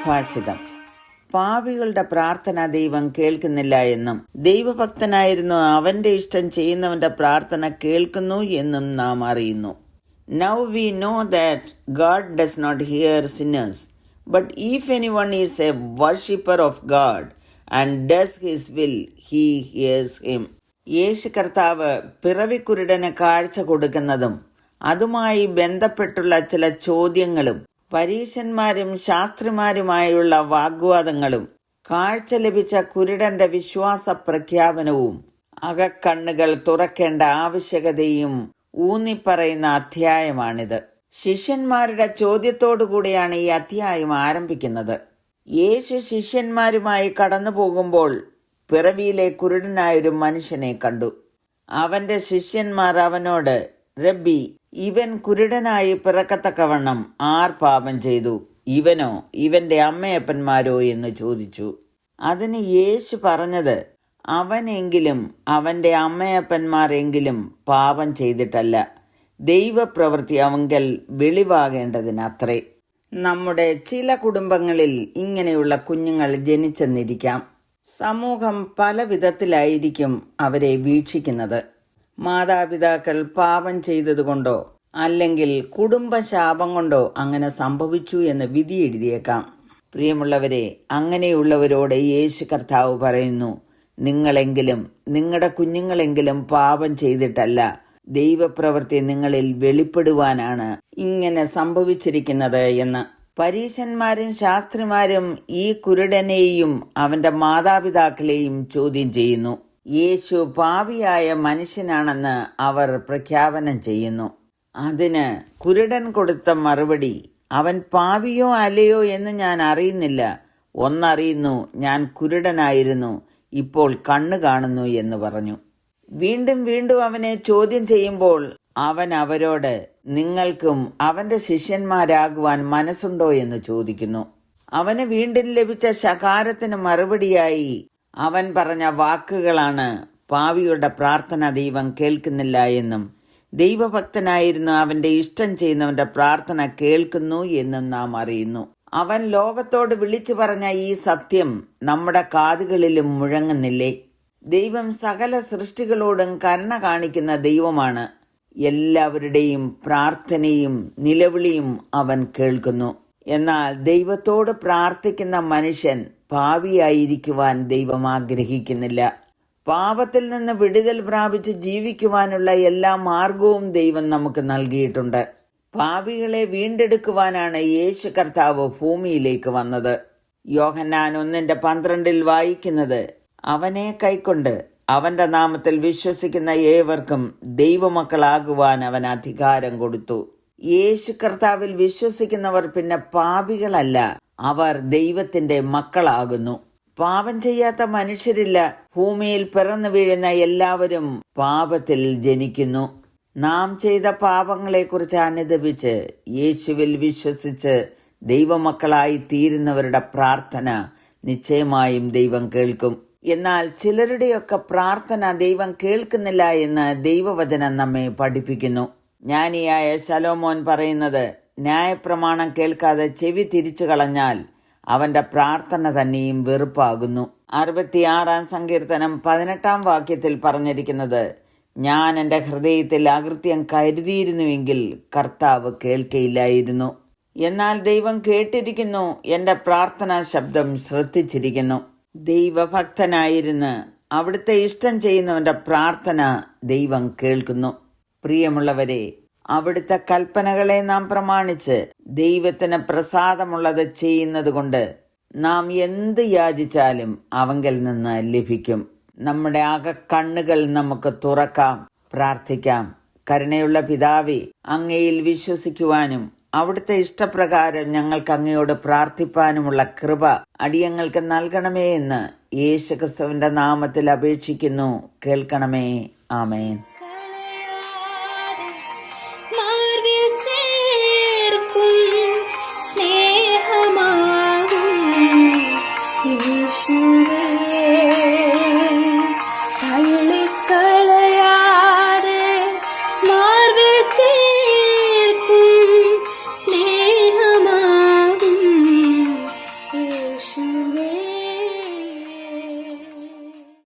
സുഭാഷിതം. പാപികളുടെ പ്രാർത്ഥന ദൈവം കേൾക്കുന്നില്ല എന്നും ദൈവഭക്തനായിരുന്നു അവന്റെ ഇഷ്ടം ചെയ്യുന്നവന്റെ പ്രാർത്ഥന കേൾക്കുന്നു എന്നും നാം അറിയുന്നു. Now we know that God does not hear sinners, but if anyone is a worshipper of God and does his will, he hears him. യേശു കർത്താവ് പിറവിക്കുരുടന് കാഴ്ച കൊടുക്കുന്നതും അതുമായി ബന്ധപ്പെട്ടുള്ള ചില ചോദ്യങ്ങളും പരീശന്മാരും ശാസ്ത്രിമാരുമായുള്ള വാഗ്വാദങ്ങളും കാഴ്ച ലഭിച്ച കുരുടന്റെ വിശ്വാസ പ്രഖ്യാപനവും അകക്കണ്ണുകൾ തുറക്കേണ്ട ആവശ്യകതയും ഊന്നിപ്പറയുന്ന അധ്യായമാണിത്. ശിഷ്യന്മാരുടെ ചോദ്യത്തോടുകൂടിയാണ് ഈ അധ്യായം ആരംഭിക്കുന്നത്. യേശു ശിഷ്യന്മാരുമായി കടന്നു പോകുമ്പോൾ പിറവിയിലെ കുരുടനായൊരു മനുഷ്യനെ കണ്ടു. അവന്റെ ശിഷ്യന്മാർ അവനോട്, റബ്ബി, ഇവൻ കുരുടനായി പിറക്കത്തക്കവണ്ണം ആർ പാപം ചെയ്തു, ഇവനോ ഇവന്റെ അമ്മയപ്പന്മാരോ എന്ന് ചോദിച്ചു. അതിന് യേശു പറഞ്ഞത്, അവനെങ്കിലും അവന്റെ അമ്മയപ്പന്മാരെങ്കിലും പാപം ചെയ്തിട്ടല്ല, ദൈവപ്രവൃത്തി അവങ്കൽ വെളിവാകേണ്ടതിനത്രേ. നമ്മുടെ ചില കുടുംബങ്ങളിൽ ഇങ്ങനെയുള്ള കുഞ്ഞുങ്ങൾ ജനിച്ചെന്നിരിക്കാം. സമൂഹം പല വിധത്തിലായിരിക്കും അവരെ വീക്ഷിക്കുന്നത്. മാതാപിതാക്കൾ പാപം ചെയ്തതുകൊണ്ടോ അല്ലെങ്കിൽ കുടുംബശാപം കൊണ്ടോ അങ്ങനെ സംഭവിച്ചു എന്ന് വിധി എഴുതിയേക്കാം. പ്രിയമുള്ളവരെ, അങ്ങനെയുള്ളവരോട് യേശു കർത്താവ് പറയുന്നു, നിങ്ങളെങ്കിലും നിങ്ങളുടെ കുഞ്ഞുങ്ങളെങ്കിലും പാപം ചെയ്തിട്ടല്ല, ദൈവപ്രവൃത്തി നിങ്ങളിൽ വെളിപ്പെടുവാനാണ് ഇങ്ങനെ സംഭവിച്ചിരിക്കുന്നത് എന്ന്. പരീശന്മാരും ശാസ്ത്രിമാരും ഈ കുരുടനെയും അവന്റെ മാതാപിതാക്കളെയും ചോദ്യം ചെയ്യുന്നു. യേശു പാപിയായ മനുഷ്യനാണെന്ന് അവർ പ്രഖ്യാപനം ചെയ്യുന്നു. അതിന് കുരുടൻ കൊടുത്ത മറുപടി, അവൻ പാപിയോ അല്ലയോ എന്ന് ഞാൻ അറിയുന്നില്ല. ഒന്നറിയുന്നു, ഞാൻ കുരുടനായിരുന്നു, ഇപ്പോൾ കണ്ണു കാണുന്നു എന്ന് പറഞ്ഞു. വീണ്ടും വീണ്ടും അവനെ ചോദ്യം ചെയ്യുമ്പോൾ അവൻ അവരോട്, നിങ്ങൾക്കും അവന്റെ ശിഷ്യന്മാരാകുവാൻ മനസ്സുണ്ടോ എന്ന് ചോദിക്കുന്നു. അവന് വീണ്ടും ലഭിച്ച ശകാരത്തിന് മറുപടിയായി അവൻ പറഞ്ഞ വാക്കുകളാണ്, പാപിയുടെ പ്രാർത്ഥന ദൈവം കേൾക്കുന്നില്ല എന്നും ദൈവഭക്തനായിരുന്നു അവന്റെ ഇഷ്ടം ചെയ്യുന്നവന്റെ പ്രാർത്ഥന കേൾക്കുന്നു എന്നും നാം അറിയുന്നു. അവൻ ലോകത്തോട് വിളിച്ചു പറഞ്ഞ ഈ സത്യം നമ്മുടെ കാതുകളിലും മുഴങ്ങുന്നില്ലേ? ദൈവം സകല സൃഷ്ടികളോടും കരുണ കാണിക്കുന്ന ദൈവമാണ്. എല്ലാവരുടെയും പ്രാർത്ഥനയും നിലവിളിയും അവൻ കേൾക്കുന്നു. എന്നാൽ ദൈവത്തോട് പ്രാർത്ഥിക്കുന്ന മനുഷ്യൻ പാപിയായിരിക്കുവാൻ ദൈവം ആഗ്രഹിക്കുന്നില്ല. പാപത്തിൽ നിന്ന് വിടുതൽ പ്രാപിച്ച് ജീവിക്കുവാനുള്ള എല്ലാ മാർഗവും ദൈവം നമുക്ക് നൽകിയിട്ടുണ്ട്. പാപികളെ വീണ്ടെടുക്കുവാനാണ് യേശു കർത്താവ് ഭൂമിയിലേക്ക് വന്നത്. യോഹന്നാൻ 1:12 വായിക്കുന്നത്, അവനെ കൈക്കൊണ്ട് അവന്റെ നാമത്തിൽ വിശ്വസിക്കുന്ന ഏവർക്കും ദൈവമക്കളാകുവാൻ അവൻ അധികാരം കൊടുത്തു. യേശു കർത്താവിൽ വിശ്വസിക്കുന്നവർ പിന്നെ പാപികളല്ല, അവർ ദൈവത്തിന്റെ മക്കളാകുന്നു. പാപം ചെയ്യാത്ത മനുഷ്യരില്ല. ഭൂമിയിൽ പിറന്നു വീഴുന്ന എല്ലാവരും പാപത്തിൽ ജനിക്കുന്നു. നാം ചെയ്ത പാപങ്ങളെക്കുറിച്ച് അനുദപിച്ച് യേശുവിൽ വിശ്വസിച്ച് ദൈവമക്കളായി തീരുന്നവരുടെ പ്രാർത്ഥന നിശ്ചയമായും ദൈവം കേൾക്കും. എന്നാൽ ചിലരുടെയൊക്കെ പ്രാർത്ഥന ദൈവം കേൾക്കുന്നില്ല എന്ന് ദൈവവചനം നമ്മെ പഠിപ്പിക്കുന്നു. ജ്ഞാനിയായ ശലോമോൻ പറയുന്നത്, ന്യായപ്രമാണം കേൾക്കാതെ ചെവി തിരിച്ചു കളഞ്ഞാൽ അവന്റെ പ്രാർത്ഥന തന്നെയും വെറുപ്പാകുന്നു. 66-ാം സങ്കീർത്തനം 18-ാം വാക്യത്തിൽ പറഞ്ഞിരിക്കുന്നത്, ഞാൻ എൻ്റെ ഹൃദയത്തിൽ അകൃത്യം കരുതിയിരുന്നുവെങ്കിൽ കർത്താവ് കേൾക്കയില്ലായിരുന്നു. എന്നാൽ ദൈവം കേട്ടിരിക്കുന്നു, എൻ്റെ പ്രാർത്ഥനാ ശബ്ദം ശ്രദ്ധിച്ചിരിക്കുന്നു. ദൈവഭക്തനായിരുന്ന് അവിടുത്തെ ഇഷ്ടം ചെയ്യുന്നവന്റെ പ്രാർത്ഥന ദൈവം കേൾക്കുന്നു. പ്രിയമുള്ളവരെ, അവിടുത്തെ കൽപ്പനകളെ നാം പ്രമാണിച്ച് ദൈവത്തിന് പ്രസാദമുള്ളത് ചെയ്യുന്നത് കൊണ്ട് നാം എന്ത് യാചിച്ചാലും അവങ്കൽ നിന്ന് ലഭിക്കും. നമ്മുടെ അകക്കണ്ണുകൾ നമുക്ക് തുറക്കാം, പ്രാർത്ഥിക്കാം. കരുണയുള്ള പിതാവേ, അങ്ങയിൽ വിശ്വസിക്കുവാനും അവിടുത്തെ ഇഷ്ടപ്രകാരം ഞങ്ങൾക്ക് അങ്ങയോട് പ്രാർത്ഥിപ്പാനുമുള്ള കൃപ അടിയങ്ങൾക്ക് നൽകണമേ എന്ന് യേശുക്രിസ്തുവിന്റെ നാമത്തിൽ അപേക്ഷിക്കുന്നു. കേൾക്കണമേ. ആമേൻ.